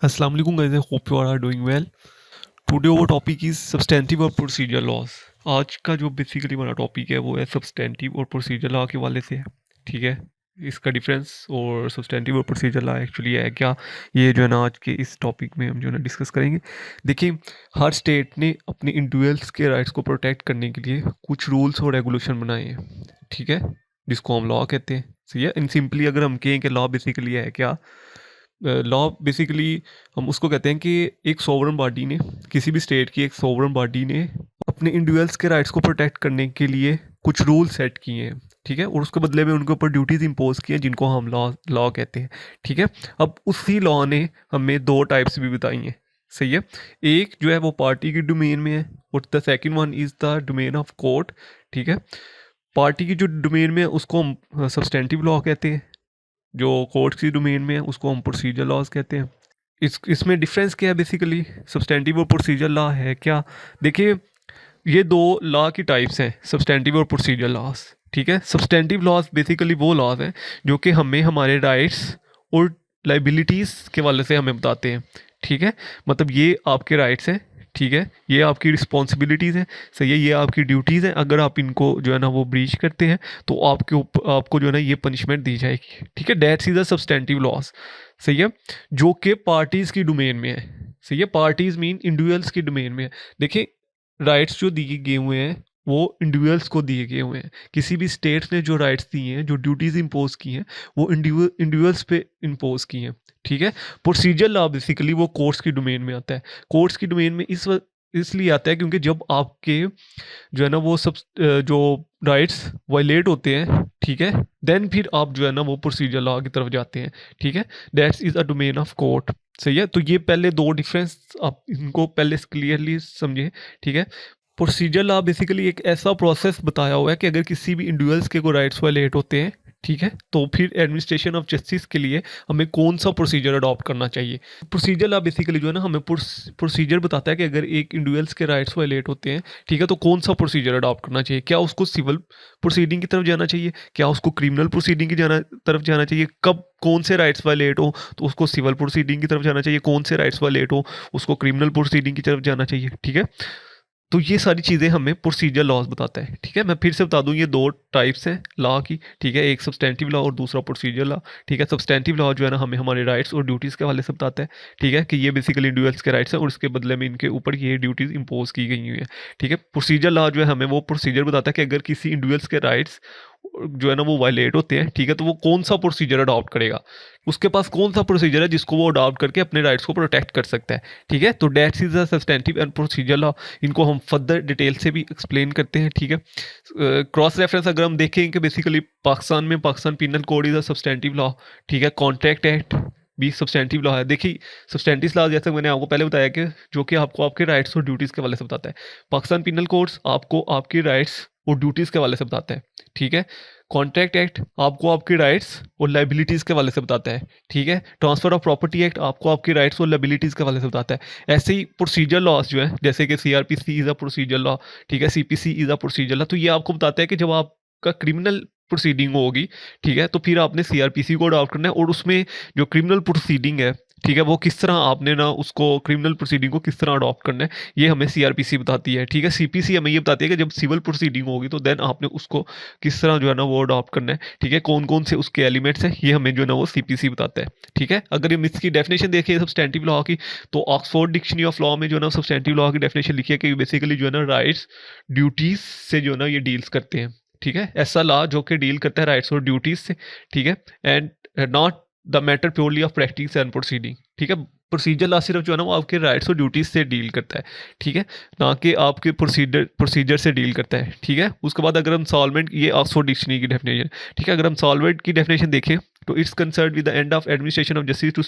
Assalamu alaikum guys, I hope you all are doing well. Today our topic is substantive और procedural laws. आज का जो basically हमारा topic है वो है सब्सटेंटिव और प्रोसीजर लॉ के वाले से है, ठीक है। इसका डिफरेंस और सब्सटेंटिव और प्रोसीजर लॉ एक्चुअली है क्या, ये जो है ना आज के इस टॉपिक में हम जो है ना डिस्कस करेंगे। देखिए, हर स्टेट ने अपने इंडिविजुअल्स के राइट्स को प्रोटेक्ट करने के लिए कुछ रूल्स और रेगुलेशन बनाए हैं, ठीक है, जिसको हम लॉ कहते हैं। सही है। इन सिंपली अगर हम कहें कि लॉ बेसिकली है क्या, लॉ बेसिकली हम उसको कहते हैं कि एक सोवरेन बॉडी ने, किसी भी स्टेट की एक सोवरेन बॉडी ने अपने इंडिविजुअल्स के राइट्स को प्रोटेक्ट करने के लिए कुछ रूल सेट किए हैं, ठीक है, और उसके बदले में उनके ऊपर ड्यूटीज इंपोज की हैं जिनको हम लॉ कहते हैं, ठीक है। अब उसी लॉ ने हमें दो टाइप्स भी बताई हैं, सही है। एक जो है वो पार्टी की डोमेन में है और the second one is the domain of court, ठीक है। पार्टी की जो डोमेन में है उसको हम सब्सटेंटिव लॉ कहते हैं, जो कोर्ट की डोमेन में है उसको हम प्रोसीजर लॉज कहते हैं। इसमें डिफरेंस क्या है बेसिकली, सब्सटेंटिव और प्रोसीजर लॉ है क्या। देखिए, ये दो लॉ की टाइप्स हैं, सब्सटेंटिव और प्रोसीजर लॉज, ठीक है। सब्सटेंटिव लॉज बेसिकली वो लॉज हैं जो कि हमें हमारे राइट्स और लाइबिलिटीज़ के वाले से हमें बताते हैं, ठीक है। मतलब ये आपके राइट्स हैं, ठीक है, ये आपकी रिस्पॉन्सिबिलिटीज़ हैं, सही है, ये आपकी ड्यूटीज़ हैं। अगर आप इनको जो है ना वो ब्रीच करते हैं तो आपके ऊपर आपको जो है ना ये पनिशमेंट दी जाएगी, ठीक है। That's is a substantive loss, सही है, जो कि पार्टीज़ की डोमेन में है, सही है। पार्टीज़ मीन इंडिविजुअल्स की डोमेन में है। देखिए, राइट्स जो दिए गए हुए हैं वो इंडिविजुअल्स को दिए गए हुए हैं। किसी भी स्टेट्स ने जो राइट्स दिए हैं, जो ड्यूटीज़ इम्पोज की हैं, वो इंडिविजुअल्स पे इम्पोज की हैं, ठीक है। प्रोसीजर लॉ बेसिकली वो कोर्ट्स की डोमेन में आता है। कोर्ट्स की डोमेन में इसलिए आता है क्योंकि जब आपके जो है ना वो सब जो राइट्स वायलेट होते हैं, ठीक है, देन फिर आप जो है ना वो प्रोसीजर लॉ की तरफ जाते हैं, ठीक है। That's is a domain of court, सही है। तो ये पहले दो डिफरेंस आप इनको पहले क्लियरली समझें, ठीक है। प्रोसीजर लॉ बेसिकली एक ऐसा प्रोसेस बताया हुआ है कि अगर किसी भी इंडिविजुअल्स के कोई राइट्स वायलेट होते हैं, ठीक है, तो फिर एडमिनिस्ट्रेशन ऑफ जस्टिस के लिए हमें कौन सा प्रोसीजर अडॉप्ट करना चाहिए। प्रोसीजर लॉ बेसिकली जो है ना हमें प्रोसीजर बताता है कि अगर एक इंडिविजुअल्स के राइट्स वायलेट होते हैं, ठीक है, तो कौन सा प्रोसीजर अडॉप्ट करना चाहिए। क्या उसको सिविल प्रोसीडिंग की तरफ जाना चाहिए, क्या उसको क्रिमिनल प्रोसीडिंग की तरफ जाना चाहिए, कब कौन से राइट्स वायलेट हो तो उसको सिविल प्रोसीडिंग की तरफ जाना चाहिए, कौन से राइट्स वायलेट हो उसको क्रिमिनल प्रोसीडिंग की तरफ जाना चाहिए, ठीक है। तो ये सारी चीज़ें हमें प्रोसीजर लॉज बताता है, ठीक है। मैं फिर से बता दूं, ये दो टाइप्स हैं लॉ की, ठीक है, एक सब्सटेंटिव लॉ और दूसरा प्रोसीजर लॉ, ठीक है। सब्सटेंटिव लॉ जो है ना हमें हमारे राइट्स और ड्यूटीज़ के हवाले से बताता है, ठीक है, कि ये बेसिकली इंडिविजुअल्स के राइट्स हैं और इसके बदले में इनके ऊपर ये ड्यूटीज़ इंपोज की गई हुई है, ठीक है। प्रोसीजर लॉ जो है हमें वो प्रोसीजर बताता है कि अगर किसी इंडिविजुअल्स के राइट्स जो है ना वो वायलेट होते हैं, ठीक है, तो वो कौन सा प्रोसीजर अडॉप्ट करेगा, उसके पास कौन सा प्रोसीजर है जिसको वो अडॉप्ट करके अपने राइट्स को प्रोटेक्ट कर सकता है, ठीक है। तो that's is a substantive and procedure law. इनको हम फर्दर डिटेल से भी एक्सप्लेन करते हैं, ठीक है। क्रॉस रेफरेंस अगर हम देखें कि बेसिकली पाकिस्तान में Pakistan penal code is a substantive law, ठीक है। कॉन्ट्रैक्ट एक्ट भी सब्सटेंटिव लॉ है। देखिए, सब्सटेंटिव लॉ जैसे मैंने आपको पहले बताया कि जो कि आपको आपके राइट्स और ड्यूटीज़ के हवाले से बताता है। पाकिस्तान पिनल कोड्स आपको आपके राइट्स और ड्यूटीज़ के हवाले से बताता है, ठीक है। कॉन्ट्रैक्ट एक्ट आपको आपके राइट्स और लाइबिलिटीज़ के हवाले से बताता है, ठीक है। ट्रांसफर ऑफ प्रॉपर्टी एक्ट आपको आपके राइट्स और लाइबिलिटीज़ के हवाले से बताता है। ऐसे ही प्रोसीजर लॉज जो है, जैसे कि CrPC is a procedure law, ठीक है, CPC is a procedure law, तो ये आपको बताता है कि जब आपका क्रिमिनल प्रोसीडिंग होगी, ठीक है, तो फिर आपने सीआरपीसी को अडॉप्ट करना है और उसमें जो क्रिमिनल प्रोसीडिंग है, ठीक है, वो किस तरह आपने ना उसको क्रिमिनल प्रोसीडिंग को किस तरह अडॉप्ट करना है, ये हमें सीआरपीसी बताती है, ठीक है। सीपीसी हमें ये बताती है कि जब सिविल प्रोसीडिंग होगी तो देन आपने उसको किस तरह जो है ना वो अडॉप्ट करना है, ठीक है, कौन कौन से उसके एलिमेंट्स हैं, ये हमें जो है ना वो सीपीसी बताता है, ठीक है। अगर हम इसकी डेफिनेशन देखें सब्सटेंटिव लॉ की, तो ऑक्सफोर्ड डिक्शनरी ऑफ लॉ में जो है ना सब्सटेंटिव लॉ की डेफिनेशन लिखी है कि बेसिकली जो है ना राइट्स ड्यूटीज से जो है ना ये डील्स करते हैं, ठीक है। ऐसा लॉ जो कि डील करता है राइट्स और ड्यूटीज से, ठीक है, and not the matter purely of practice and proceeding, ठीक है। प्रोसीजर लॉ सिर्फ जो है ना वो आपके राइट्स और ड्यूटीज से डील करता है, ठीक है, ना कि आपके प्रोसीजर से डील करता है, ठीक है। उसके बाद अगर हम सॉल्वेंट, ये ऑक्सफोर्ड डिक्शनरी की डेफिनेशन, ठीक है, अगर हम सॉल्वेंट की डेफिनेशन देखें तो it's concern with the end of administration of justice to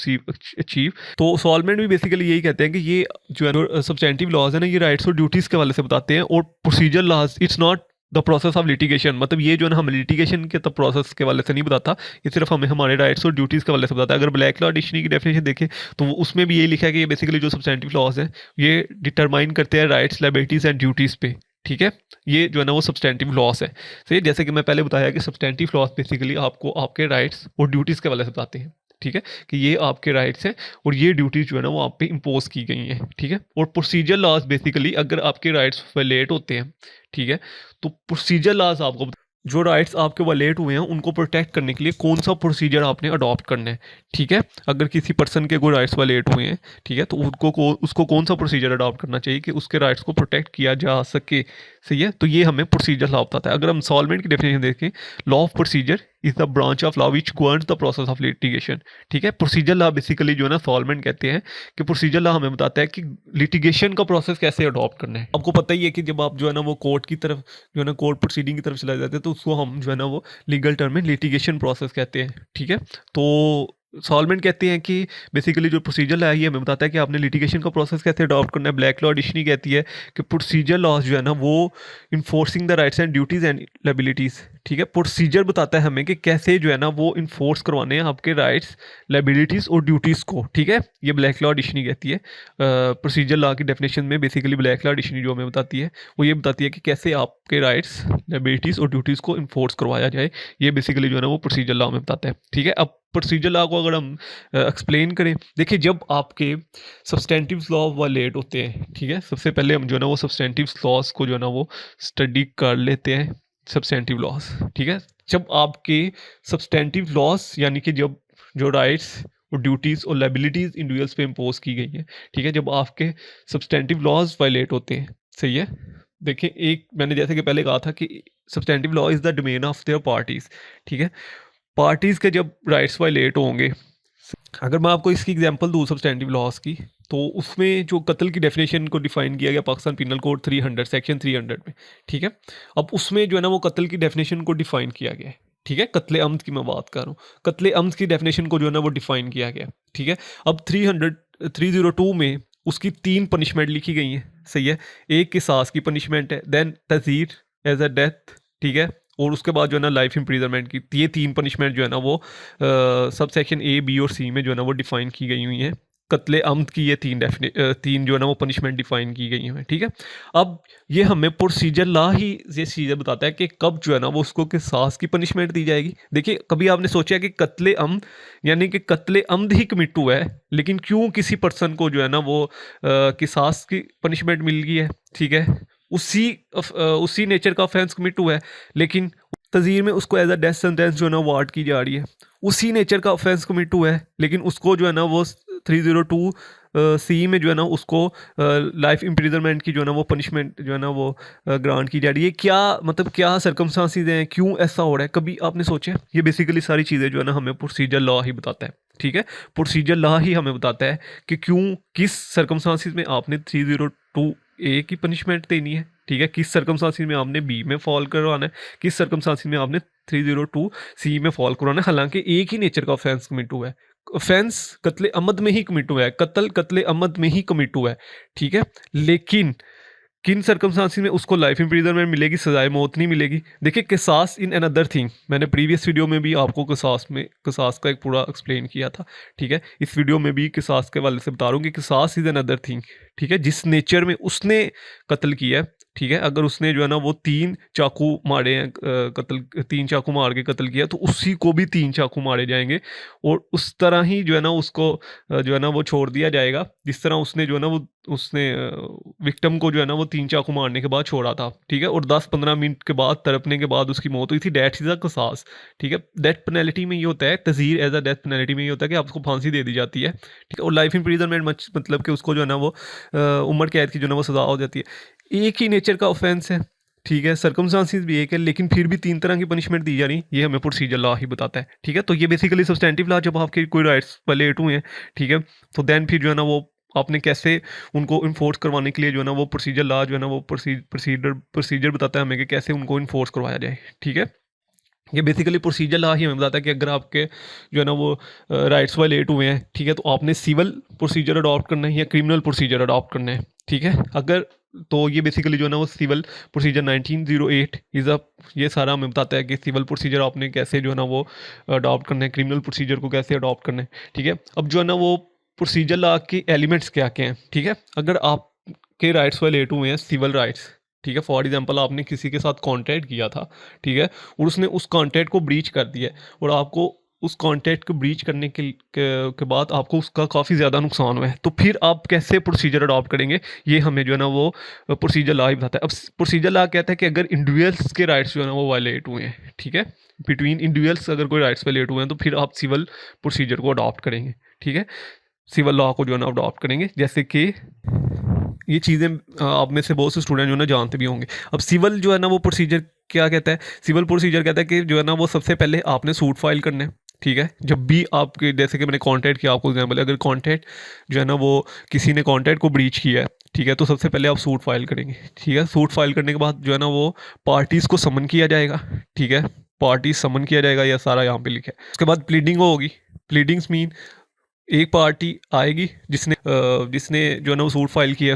achieve. तो सॉल्वेंट भी बेसिकली यही कहते हैं कि ये जो है सब्सटेंटिव लॉज है ना ये राइट्स और ड्यूटीज के वाले से बताते हैं, और procedure laws it's not the process of litigation, मतलब ये जो है ना हम लिटिगेशन के प्रोसेस के वाले से नहीं बताता, ये सिर्फ हमें हमारे राइट्स और ड्यूटीज़ के वाले से बताता है। अगर ब्लैक लॉ डिक्शनरी की डेफिनेशन देखें तो उसमें भी ये लिखा है कि ये बेसिकली जो सब्सटेंटिव लॉज हैं ये डिटरमाइन करते हैं राइट्स, लायबिलिटीज़ एंड ड्यूटीज़ पे, ठीक है। ये जो है ना वो सब्सटेंटिव लॉस है, सही है। जैसे कि मैं पहले बताया कि सब्सटेंटिव लॉस बेसिकली आपको आपके राइट्स और ड्यूटीज़ के वाले से बताते हैं, ठीक है, कि ये आपके राइट्स हैं और ये ड्यूटीज जो है ना वो आप पे इम्पोज की गई हैं। ठीक है, और प्रोसीजर लॉज बेसिकली अगर आपके राइट्स वायलेट होते हैं, ठीक है, तो प्रोसीजर लॉज आपको जो राइट्स आपके वायलेट हुए हैं उनको प्रोटेक्ट करने के लिए कौन सा प्रोसीजर आपने अडॉप्ट करना है। ठीक है, अगर किसी पर्सन के कोई राइट्स वायलेट हुए हैं, ठीक है, तो उसको कौन सा प्रोसीजर अडॉप्ट करना चाहिए कि उसके राइट्स को प्रोटेक्ट किया जा सके। सही है, तो ये हमें प्रोसीजर लॉ बताता है। अगर हम सॉल्वेंट की डेफिनेशन देखें, law of procedure is the branch of law which governs the process of litigation. ठीक है, प्रोसीजर लॉ बेसिकली जो है ना सॉल्वेंट कहते हैं कि प्रोसीजर लॉ हमें बताता है कि लिटिगेशन का प्रोसेस कैसे अडॉप्ट करना है। आपको पता ही है कि जब आप जो है ना वो कोर्ट की तरफ जो है ना कोर्ट प्रोसीडिंग की तरफ चला जाते हैं तो उसको हम जो है ना वो लीगल टर्म में लिटिगेशन प्रोसेस कहते हैं। ठीक है, तो सॉल्वेंट कहते हैं कि बेसिकली जो प्रोसीजर लॉ है ये हमें बताता है कि आपने लिटिगेशन का प्रोसेस कैसे अडॉप्ट करना है। ब्लैक लॉ एडिशनरी कहती है कि प्रोसीजर लॉज जो है ना वो enforcing the rights and duties and liabilities. ठीक है, प्रोसीजर बताता है हमें कि कैसे जो है ना वो इन्फोर्स करवाने हैं आपके राइट्स, लायबिलिटीज और ड्यूटीज को। ठीक है, ये ब्लैक लॉ एडिशनरी कहती है। प्रोसीजर लॉ की डेफिनेशन में बेसिकली ब्लैक लॉ एडिशनरी जो हमें बताती है वो ये बताती है कि कैसे आपके राइट्स, लायबिलिटीज और ड्यूटीज को इन्फोर्स करवाया जाए। ये बेसिकली जो है ना वो प्रोसीजर लॉ में बताता है। ठीक है, अब प्रोसीजर लॉ को अगर हम एक्सप्लेन करें, देखिए जब आपके सब्सटेंटिव लॉ वायलेट होते हैं, ठीक है, सबसे पहले हम जो है ना वो सब्सटेंटिव लॉज को जो है ना वो स्टडी कर लेते हैं। सब्सटेंटिव लॉज, ठीक है, जब आपके सब्सटेंटिव लॉज यानी कि जब जो राइट्स और ड्यूटीज और लायबिलिटीज इंडिविजुअल्स पे इम्पोज की गई हैं, ठीक है, जब आपके सब्सटेंटिव लॉज वायलेट होते हैं। सही है, देखिए एक मैंने जैसे कि पहले कहा था कि substantive law is the domain of their parties. ठीक है, पार्टीज के जब राइट्स वायलेट होंगे, अगर मैं आपको इसकी एग्जांपल दूँ सब्सटेंटिव लॉज की, तो उसमें जो कत्ल की डेफिनेशन को डिफाइन किया गया पाकिस्तान पिनल कोड 300 सेक्शन 300 में। ठीक है, अब उसमें जो है ना वो कत्ल की डेफिनेशन को डिफाइन किया गया है। ठीक है, कत्ले अम्द की मैं बात कर रहा हूँ, कत्ले अम्द की डेफिनेशन को जो है ना वो डिफाइन किया गया। ठीक है, अब 302 में उसकी 3 पनिशमेंट लिखी गई हैं। सही है, एक किसास की पनिशमेंट है, देन तज़ीर एज अ डेथ, ठीक है, और उसके बाद जो है ना लाइफ इम्प्रीजनमेंट की। ये 3 पनिशमेंट जो है ना वो सब सेक्शन ए, बी और सी में जो है ना वो डिफाइन की गई हुई हैं। कत्ले अम्द की ये 3 जो है ना वो पनिशमेंट डिफाइन की गई हैं। ठीक है, अब ये हमें प्रोसीजर लॉ ही ये चीज़ें बताता है कि कब जो है ना वो उसको किसास की पनिशमेंट दी जाएगी। देखिए कभी आपने सोचा कि कत्ले अम्द यानी कि कत्ले अम्द ही कमिट हुआ है, लेकिन क्यों किसी पर्सन को जो है ना वो किसास की पनिशमेंट मिल गई है। ठीक है, उसी नेचर का ऑफेंस कमिट हुआ है, लेकिन तज़ीर में उसको एज अ डेथ सेंटेंस जो है ना वार्ड की जा रही है। उसी नेचर का ऑफेंस कमिट हुआ है, लेकिन उसको जो है ना वो 302 सी में जो है ना उसको लाइफ इम्प्रिजनमेंट की जो है ना वो पनिशमेंट जो है ना वो ग्रांट की जा रही है। क्या मतलब क्या सर्कमस्टांसिस हैं, क्यों ऐसा हो रहा है, कभी आपने सोचा? ये बेसिकली सारी चीज़ें जो है ना हमें प्रोसीजर लॉ ही बताता है। ठीक है, प्रोसीजर लॉ ही हमें बताता है कि क्यों किस सर्कमस्टांसिस में आपने 302 ए की पनिशमेंट देनी है। ठीक है, किस सर्कमस्टांसिस में आपने बी में फॉल करवाना है, किस सर्कमस्टांसिस में आपने 302 सी में फॉल करवाना है। हालांकि एक ही नेचर का ऑफेंस कमिट हुआ है, ऑफेंस कत्ले अमद में ही कमिट हुआ है, कत्ले अमद में ही कमिट हुआ है। ठीक है, लेकिन किन सर्कमस्टांसिस में उसको लाइफ इम्प्रिजनमेंट मिलेगी, सजाए मौत नहीं मिलेगी। देखिए किसास इन अनदर थिंग, मैंने प्रीवियस वीडियो में भी आपको किसास का एक पूरा एक्सप्लेन किया था। ठीक है, इस वीडियो में भी किसास के वाले से बता रहा हूँ कि किसास इज अनदर थिंग। ठीक है, जिस नेचर में उसने कत्ल किया है, ठीक है, अगर उसने जो है ना वो 3 चाकू मारे हैं, 3 चाकू मार के कत्ल किया, तो उसी को भी 3 चाकू मारे जाएंगे और उस तरह ही जो है ना उसको जो है ना वो छोड़ दिया जाएगा जिस तरह उसने जो है ना वो उसने विक्टिम को जो है ना वो 3 चाकू मारने के बाद छोड़ा था। ठीक है, और 10-15 मिनट के बाद तड़पने के बाद उसकी मौत हुई थी। डेथ इज अ किसास। ठीक है, डेथ पेनल्टी में ये होता है, तज़ीर एज अ डेथ पेनल्टी में ये होता है कि आपको फांसी दे दी जाती है। ठीक है, और लाइफ इम्प्रिजनमेंट मतलब कि उसको जो है ना वो उम्र कैद की जो है ना वो सज़ा हो जाती है। एक ही नेचर का ऑफेंस है। ठीक है, सर्कमस्टांसिस भी एक है, लेकिन फिर भी 3 तरह की पनिशमेंट दी जा रही, ये हमें प्रोसीजर लॉ ही बताता है। ठीक है, तो ये बेसिकली सब्सटेंटिव लॉ जब आपके कोई राइट्स वायलेट हुए हैं, ठीक है, तो देन फिर जो है ना वो आपने कैसे उनको इन्फोर्स करवाने के लिए जो है ना वो प्रोसीजर लॉ जो है ना वो प्रोसीजर बताता है हमें कि कैसे उनको इन्फोर्स करवाया जाए। ठीक है, ये बेसिकली प्रोसीजर लॉ ही हमें बताता है कि अगर आपके जो है ना वो राइट्स वायलेट हुए हैं, ठीक है, तो आपने सिविल प्रोसीजर अडॉप्ट करना है या क्रिमिनल प्रोसीजर अडॉप्ट करना है। ठीक है, अगर तो ये बेसिकली जो है ना वो सिविल प्रोसीजर 1908 इज़ अ ये सारा हमें बताता है कि सिविल प्रोसीजर आपने कैसे जो है ना वो अडॉप्ट करना है, क्रिमिनल प्रोसीजर को कैसे अडॉप्ट करना है। ठीक है, अब जो है ना वो प्रोसीजर लॉ के एलिमेंट्स क्या क्या हैं। ठीक है, अगर आपके राइट्स वायलेट हुए हैं, सिविल राइट्स, ठीक है, फॉर एग्जांपल आपने किसी के साथ कॉन्टैक्ट किया था, ठीक है, और उसने उस कॉन्टैक्ट को ब्रीच कर दिया है और आपको उस कॉन्ट्रैक्ट को ब्रीच करने के बाद आपको उसका काफ़ी ज़्यादा नुकसान हुआ है, तो फिर आप कैसे प्रोसीजर अडॉप्ट करेंगे, ये हमें जो है ना वो प्रोसीजर लॉ ही बताता है। अब प्रोसीजर लॉ कहता है कि अगर इंडिविजुअल्स के राइट्स जो है ना वो वायलेट हुए हैं, ठीक है, बिटवीन इंडिविजुअल्स अगर कोई राइट्स वायलेट हुए हैं तो फिर आप सिविल प्रोसीजर को अडॉप्ट करेंगे, ठीक है, सिविल लॉ को जो है ना अडॉप्ट करेंगे। जैसे कि ये चीज़ें आप में से बहुत से स्टूडेंट जो है ना जानते भी होंगे। अब सिविल जो है ना वो प्रोसीजर क्या कहता है, सिविल प्रोसीजर कहता है कि जो है ना वो सबसे पहले आपने सूट फाइल करना है, ठीक है। जब भी आपके, जैसे कि मैंने कॉन्ट्रैक्ट किया आपको एग्जाम्पल, अगर कॉन्ट्रैक्ट जो है ना वो किसी ने कॉन्ट्रैक्ट को ब्रीच किया है, ठीक है, तो सबसे पहले आप सूट फाइल करेंगे, ठीक है। सूट फाइल करने के बाद जो है ना वो पार्टीज़ को समन किया जाएगा, ठीक है, पार्टी समन किया जाएगा, यह सारा यहाँ पे लिखा है। उसके बाद प्लीडिंग होगी। प्लीडिंग्स मीन एक पार्टी आएगी जिसने जो है ना वो सूट फाइल किया,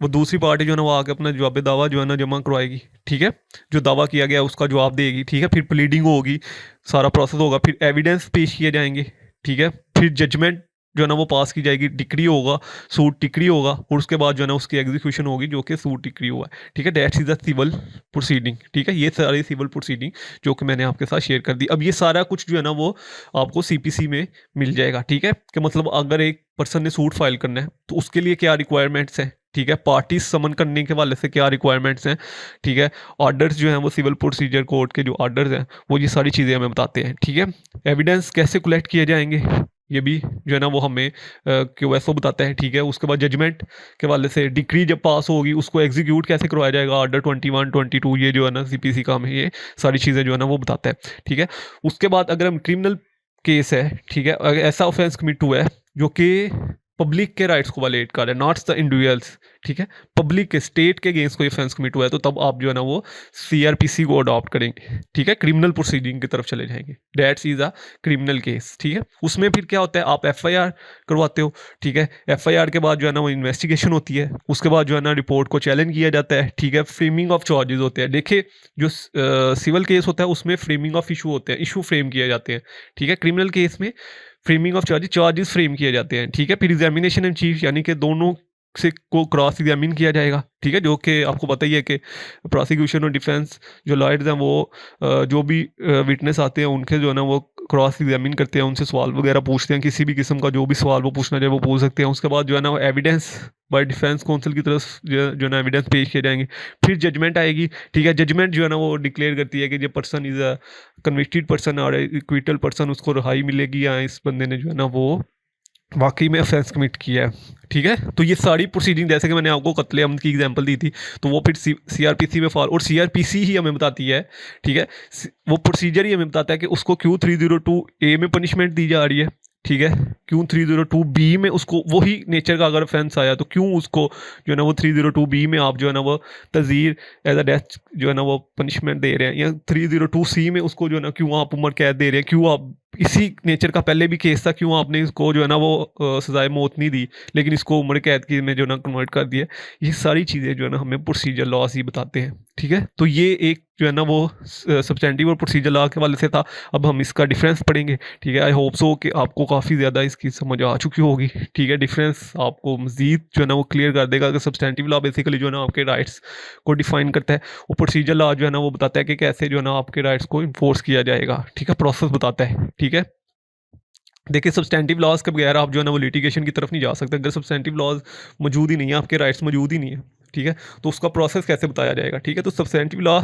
वो दूसरी पार्टी जो है ना वो आके अपना जवाब दावा जो है ना जमा करवाएगी, ठीक है, जो दावा किया गया उसका जवाब देगी, ठीक है। फिर प्लीडिंग होगी, सारा प्रोसेस होगा, फिर एविडेंस पेश किए जाएंगे, ठीक है, फिर जजमेंट जो है ना वो पास की जाएगी, डिक्री होगा, सूट डिक्री होगा, और उसके बाद जो है ना उसकी एग्जीक्यूशन होगी जो कि सूट डिक्री हुआ है, ठीक है। That's is the civil proceeding, ठीक है। ये सारी सिविल प्रोसीडिंग जो कि मैंने आपके साथ शेयर कर दी। अब ये सारा कुछ जो है ना वो आपको सीपीसी में मिल जाएगा, ठीक है, कि मतलब अगर एक पर्सन ने सूट फाइल करना है तो उसके लिए क्या रिक्वायरमेंट्स हैं, ठीक है, पार्टीज समन करने के वाले से क्या रिक्वायरमेंट्स हैं, ठीक है, ऑर्डर्स जो हैं वो सिविल प्रोसीजर कोर्ट के जो ऑर्डर्स हैं वो ये सारी चीज़ें हमें बताते हैं, ठीक है। एविडेंस कैसे कलेक्ट किए जाएंगे ये भी जो है ना वो हमें क्यूएसओ बताता है, ठीक है। उसके बाद जजमेंट के वाले से डिक्री जब पास होगी उसको एग्जीक्यूट कैसे करवाया जाएगा, ऑर्डर 21, 22, ये जो है ना सीपीसी का हमें ये सारी चीज़ें जो है ना वो बताता है, ठीक है। उसके बाद अगर हम क्रिमिनल केस है, ठीक है, अगर ऐसा ऑफेंस कमिट हुआ है जो कि पब्लिक के राइट्स को वायलेट कर रहा है, नॉट द इंडिविजुअल्स, ठीक है, पब्लिक के, स्टेट के अगेंस्ट कोई ऑफेंस कमिट हुआ है, तो तब आप जो है ना वो सीआरपीसी को अडॉप्ट करेंगे, ठीक है, क्रिमिनल प्रोसीडिंग की तरफ चले जाएंगे। That's is a criminal case, ठीक है। उसमें फिर क्या होता है, आप एफआईआर करवाते हो, ठीक है, एफआईआर के बाद जो है ना वो इन्वेस्टिगेशन होती है, उसके बाद जो है ना रिपोर्ट को चैलेंज किया जाता है, ठीक है, फ्रेमिंग ऑफ चार्जेस होते हैं। देखिए जो सिविल केस होता है उसमें फ्रेमिंग ऑफ इशू होते हैं, इशू फ्रेम किए जाते हैं, ठीक है। क्रिमिनल केस में फ्रेमिंग ऑफ चार्जेस फ्रेम किए जाते हैं, ठीक है। फिर एग्जामिनेशन इन चीफ यानी कि दोनों से को क्रॉस एग्जामिन किया जाएगा, ठीक है, जो कि आपको पता ही है कि प्रोसिक्यूशन और डिफेंस जो लॉयर्स हैं वो जो भी विटनेस आते हैं उनके जो है ना वो क्रॉस एग्जामिन करते हैं, उनसे सवाल वगैरह पूछते हैं, किसी भी किस्म का जो भी सवाल वो पूछना चाहे वो पूछ सकते हैं। उसके बाद जो है ना वो एविडेंस बाय डिफेंस काउंसिल की तरफ जो है ना एविडेंस पेश किए जाएंगे। फिर जजमेंट आएगी, ठीक है, जजमेंट जो है ना वो डिक्लेयर करती है कि ये person is a convicted person और इक्विटल पर्सन, उसको रिहाई मिलेगी या इस बंदे ने जो है ना वो वाकई में ऑफेंस कमिट किया है, ठीक है। तो ये सारी प्रोसीडिंग, जैसे कि मैंने आपको कत्ले अमद की एग्जांपल दी थी, तो वो फिर सीआरपीसी में फॉलो, और सीआरपीसी ही हमें बताती है, ठीक है, वो प्रोसीजर ही हमें बताता है कि उसको क्यों 302 ए में पनिशमेंट दी जा रही है, ठीक है, क्यों 302 बी में उसको वही नेचर का अगर ऑफेंस आया तो क्यों उसको जो है ना वो 302 बी में आप जो है ना वो तज़ीर एज अ डेथ जो है ना वो पनिशमेंट दे रहे हैं, या 302 सी में उसको जो है ना क्यों आप उम्र कैद दे रहे हैं, क्यों आप इसी नेचर का पहले भी केस था, क्यों आपने इसको जो है ना वो सजाए मौत नहीं दी लेकिन इसको उम्र कैद की में जो है ना कन्वर्ट कर दिया। ये सारी चीज़ें जो है ना हमें प्रोसीजर लॉस ही बताते हैं, ठीक है। तो ये एक जो है ना वो सब्सटेंटिव और प्रोसीजर लॉ के वाले से था। अब हम इसका डिफरेंस पढ़ेंगे, ठीक है। आई होप सो कि आपको काफ़ी ज़्यादा इसकी समझ आ चुकी होगी, ठीक है। डिफरेंस आपको मज़ीद जो है ना वो क्लियर कर देगा कि सब्सटेंटिव लॉ बेसिकली जो है ना आपके राइट्स को डिफाइन करता है, और प्रोसीजर लॉ जो है ना वो बताता है कि कैसे जो है ना आपके राइट्स को इन्फोर्स किया जाएगा, ठीक है, प्रोसेस बताता है, ठीक है। देखिए सब्सटेंटिव लॉज के बगैर आप जो है ना वो लिटिगेशन की तरफ नहीं जा सकते। अगर सब्सटेंटिव लॉज मौजूद ही नहीं है, आपके राइट्स मौजूद ही नहीं है, ठीक है, तो उसका प्रोसेस कैसे बताया जाएगा, ठीक है। तो substantive law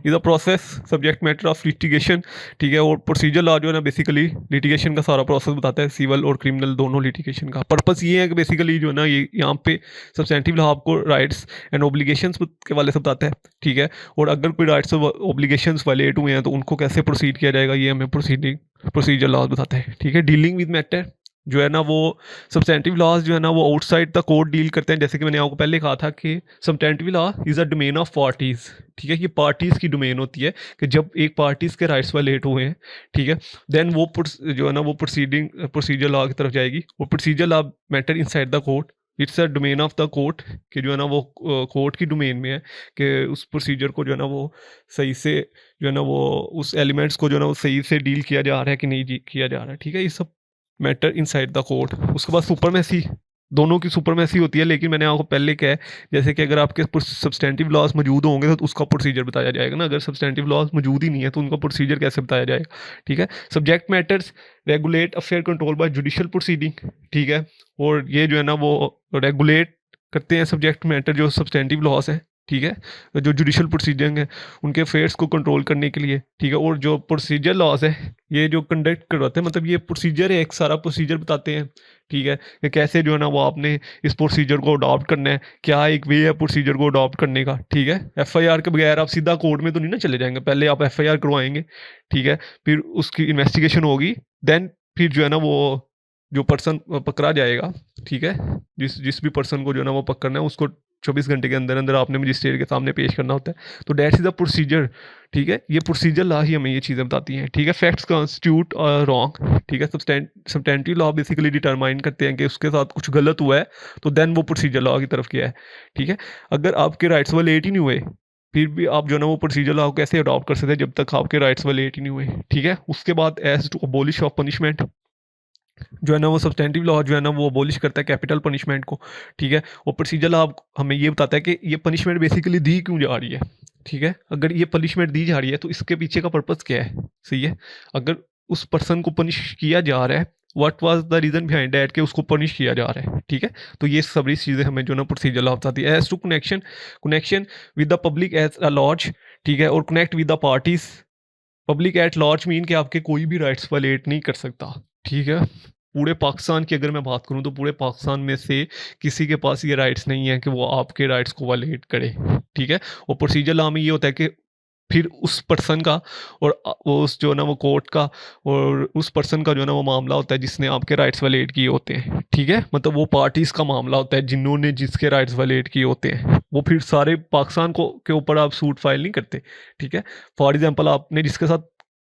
is a process subject matter of litigation, ठीक है, और प्रोसीजर लॉ जो है ना बेसिकली लिटिगेशन का सारा प्रोसेस बताता है, सिविल और क्रिमिनल दोनों लिटिगेशन का। पर्पस ये है कि बेसिकली जो है ना ये यहाँ पे सब्सटेंटिव लॉ आपको राइट्स एंड ओब्लिगेशंस के वाले से बताता है, ठीक है, और अगर कोई राइट्स और ओब्लिगेशंस वायलेट हुए हैं तो उनको कैसे प्रोसीड किया जाएगा ये हमें प्रोसीजर लॉज बताते हैं, ठीक है। डीलिंग विद मैटर जो है ना वो सब्सटेंटिव लॉज जो है ना वो आउटसाइड द कोर्ट डील करते हैं। जैसे कि मैंने आपको पहले कहा था कि substantive law is a domain of parties, ठीक है, ये पार्टीज की डोमेन होती है कि जब एक पार्टीज के राइट्स वायलेट हुए हैं, ठीक है, देन वो जो है ना वो प्रोसीजर लॉ की तरफ जाएगी, और procedure law matter inside the court, it's a domain of the court, कि जो है ना वो कोर्ट की डोमेन में है कि उस प्रोसीजर को जो है ना वो सही से जो है ना वो उस एलिमेंट्स को जो है ना वो सही से डील किया जा रहा है कि नहीं किया जा रहा है, ठीक है। ये सब मैटर इनसाइड द कोर्ट। उसके बाद सुपरमेसी दोनों की सुपरमेसी होती है, लेकिन मैंने आपको पहले कहा है जैसे कि अगर आपके सब्सटेंटिव लॉज मौजूद होंगे तो उसका प्रोसीजर बताया जाएगा ना, अगर सब्सटेंटिव लॉज मौजूद ही नहीं है तो उनका प्रोसीजर कैसे बताया जाएगा। ठीक है, subject matters regulate affair control by judicial proceeding. ठीक है, और ये जो है ना वो रेगुलेट करते हैं सब्जेक्ट मैटर जो सब्सटेंटिव लॉज है। ठीक है, जो जुडिशियल प्रोसीजर है उनके अफेयर्स को कंट्रोल करने के लिए। ठीक है, और जो प्रोसीजर लॉज है ये जो कंडक्ट करवाते हैं, मतलब ये प्रोसीजर है, एक सारा प्रोसीजर बताते हैं। ठीक है, कि कैसे जो है ना वो आपने इस प्रोसीजर को अडॉप्ट करना है, क्या एक वे है प्रोसीजर को अडॉप्ट करने का। ठीक है, एफआईआर के बगैर आप सीधा कोर्ट में तो नहीं ना चले जाएंगे, पहले आप एफआईआर करवाएंगे। ठीक है, फिर उसकी इन्वेस्टिगेशन होगी, देन फिर जो है ना वो जो पर्सन पकड़ा जाएगा। ठीक है, जिस जिस भी पर्सन को जो है ना वो पकड़ना है उसको 24 घंटे के अंदर अंदर आपने मजिस्ट्रेट के सामने पेश करना होता है। तो डेट इज द प्रोसीजर। ठीक है, ये प्रोसीजर लॉ ही हमें ये चीज़ें बताती हैं। ठीक है, फैक्ट्स कॉन्स्टिट्यूट रॉन्ग। ठीक है, सब्सटेंटिव लॉ बेसिकली डिटरमाइन करते हैं कि उसके साथ कुछ गलत हुआ है, तो देन वो प्रोसीजर लॉ की तरफ गया है। ठीक है, अगर आपके राइट्स वालेट ही नहीं हुए फिर भी आप जो है ना वो प्रोसीजर लॉ कैसे अडॉप्ट कर सकते हैं जब तक आपके राइट्स वालेट ही नहीं हुए। ठीक है, उसके बाद as to abolish of punishment, जो है ना वो सब्सटेंटिव लॉ जो है ना वो अबॉलिश करता है कैपिटल पनिशमेंट को। ठीक है, और प्रोसीजर लॉ हमें ये बताता है कि ये पनिशमेंट बेसिकली दी क्यों जा रही है। ठीक है, अगर ये पनिशमेंट दी जा रही है तो इसके पीछे का पर्पस क्या है। सही है, अगर उस पर्सन को पनिश किया जा रहा है, what was the reason behind that कि उसको पनिश किया जा रहा है। ठीक है, तो ये सभी चीज़ें हमें जो ना प्रोसीजर लॉ बताती है। As to connection connection with the public as a laws. ठीक है, और connect with the parties. Public at laws mean कि आपके कोई भी राइट्स वालेट नहीं कर सकता। ठीक है, पूरे पाकिस्तान की अगर मैं बात करूं तो पूरे पाकिस्तान में से किसी के पास ये राइट्स नहीं है कि वो आपके राइट्स को वालेट करे। ठीक है, और प्रोसीजर लॉ में ये होता है कि फिर उस पर्सन का और उस जो है ना वो कोर्ट का और उस पर्सन का जो है ना वो मामला होता है जिसने आपके राइट्स वालेट किए होते हैं। ठीक है, मतलब वो पार्टीज का मामला होता है जिन्होंने जिसके राइट्स वालेट किए होते हैं, वो फिर सारे पाकिस्तान को के ऊपर आप सूट फाइल नहीं करते। ठीक है, फॉर एग्जांपल आपने जिसके साथ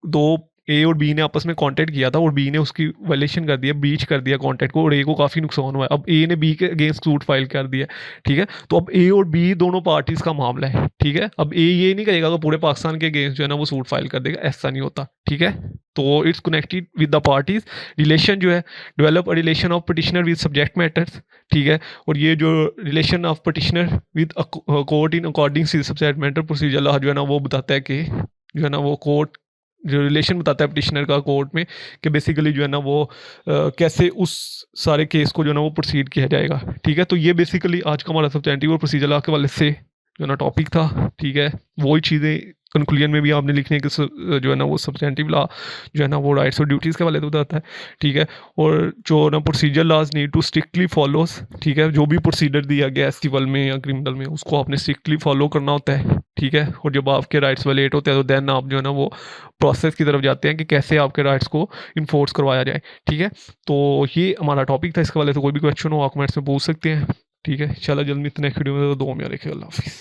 दो ए और बी ने आपस में कांटेक्ट किया था और बी ने उसकी वायलेशन कर दिया, ब्रीच कर दिया कांटेक्ट को, और ए को काफ़ी नुकसान हुआ है, अब ए ने बी के अगेंस्ट सूट फाइल कर दिया। ठीक है, तो अब ए और बी दोनों पार्टीज का मामला है। ठीक है, अब ए ये नहीं करेगा तो पूरे पाकिस्तान के अगेंस्ट जो है ना वो सूट फाइल कर देगा, ऐसा नहीं होता। ठीक है, तो it's connected with the parties. Relation जो है develop a relation of petitioner with subject matters. ठीक है, और ये जो relation of petitioner with court in according to subject matter procedure law जो है ना वो बताता है कि जो है ना वो कोर्ट जो रिलेशन बताता है पिटिशनर का कोर्ट में कि बेसिकली जो है ना वो कैसे उस सारे केस को जो है ना वो प्रोसीड किया जाएगा। ठीक है, तो ये बेसिकली आज का हमारा सब्सटेंटिव और प्रोसीजर लॉ के वाले से जो है ना टॉपिक था। ठीक है, वही चीज़ें कंक्लूजन में भी आपने लिखने के जो है ना वो सब्सटेंटिव लॉ जो है ना वो राइट्स और ड्यूटीज़ के वाले तो बताता है। ठीक है, और जो ना procedure laws need to strictly follows. ठीक है, जो भी प्रोसीजर दिया गया है सिविल में या क्रिमिनल में उसको आपने स्ट्रिक्टली फॉलो करना होता है। ठीक है, और जब आपके राइट्स वालेट होते हैं तो देन आप जो है ना वो प्रोसेस की तरफ जाते हैं कि कैसे आपके राइट्स को इन्फोर्स करवाया जाए। ठीक है, तो ये हमारा टॉपिक था, इसके वाले से कोई भी क्वेश्चन हो आप कमेंट्स में पूछ सकते हैं। ठीक है, चलो जल्दी नेक्स्ट वीडियो में तो दो में रखेगा। अल्लाह हाफिज़।